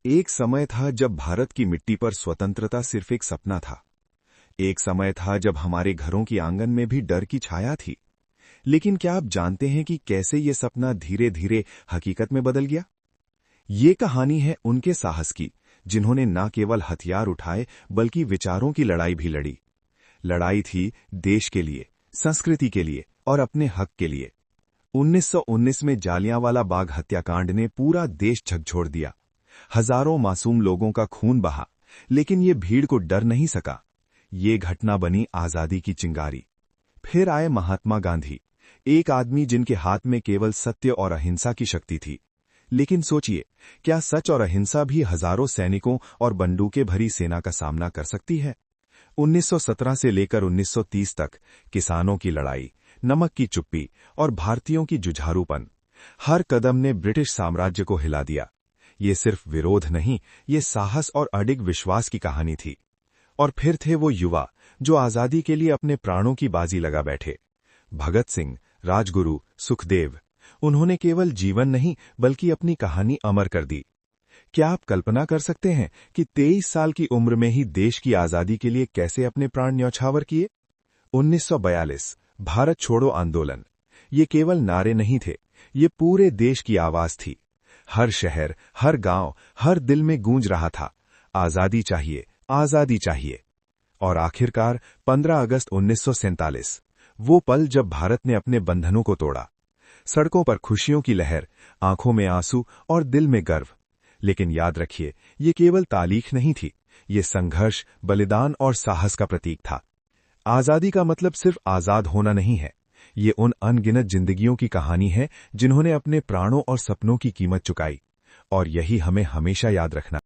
एक समय था जब भारत की मिट्टी पर स्वतंत्रता सिर्फ एक सपना था। एक समय था जब हमारे घरों की आंगन में भी डर की छाया थी। लेकिन क्या आप जानते हैं कि कैसे ये सपना धीरे धीरे हकीकत में बदल गया? ये कहानी है उनके साहस की, जिन्होंने न केवल हथियार उठाए बल्कि विचारों की लड़ाई भी लड़ी। लड़ाई थी देश के लिए, संस्कृति के लिए और अपने हक के लिए। 1919 में जालियांवाला बाग हत्याकांड ने पूरा देश झकझोर दिया। हजारों मासूम लोगों का खून बहा, लेकिन ये भीड़ को डर नहीं सका। ये घटना बनी आजादी की चिंगारी। फिर आए महात्मा गांधी, एक आदमी जिनके हाथ में केवल सत्य और अहिंसा की शक्ति थी। लेकिन सोचिए, क्या सच और अहिंसा भी हजारों सैनिकों और बंदूकें भरी सेना का सामना कर सकती है? 1917 से लेकर 1930 तक किसानों की लड़ाई, नमक की चुप्पी और भारतीयों की जुझारूपन, हर कदम ने ब्रिटिश साम्राज्य को हिला दिया। ये सिर्फ विरोध नहीं, ये साहस और अडिग विश्वास की कहानी थी। और फिर थे वो युवा जो आजादी के लिए अपने प्राणों की बाजी लगा बैठे। भगत सिंह, राजगुरु, सुखदेव। उन्होंने केवल जीवन नहीं बल्कि अपनी कहानी अमर कर दी। क्या आप कल्पना कर सकते हैं कि 23 साल की उम्र में ही देश की आजादी के लिए कैसे अपने प्राण न्यौछावर किए? 1942 भारत छोड़ो आंदोलन। ये केवल नारे नहीं थे, ये पूरे देश की आवाज थी। हर शहर, हर गांव, हर दिल में गूंज रहा था, आजादी चाहिए, आजादी चाहिए। और आखिरकार 15 अगस्त 1947, वो पल जब भारत ने अपने बंधनों को तोड़ा। सड़कों पर खुशियों की लहर, आंखों में आंसू और दिल में गर्व। लेकिन याद रखिए, ये केवल तारीख नहीं थी, ये संघर्ष, बलिदान और साहस का प्रतीक था। आजादी का मतलब सिर्फ आजाद होना नहीं है, ये उन अनगिनत जिंदगियों की कहानी है जिन्होंने अपने प्राणों और सपनों की कीमत चुकाई। और यही हमें हमेशा याद रखना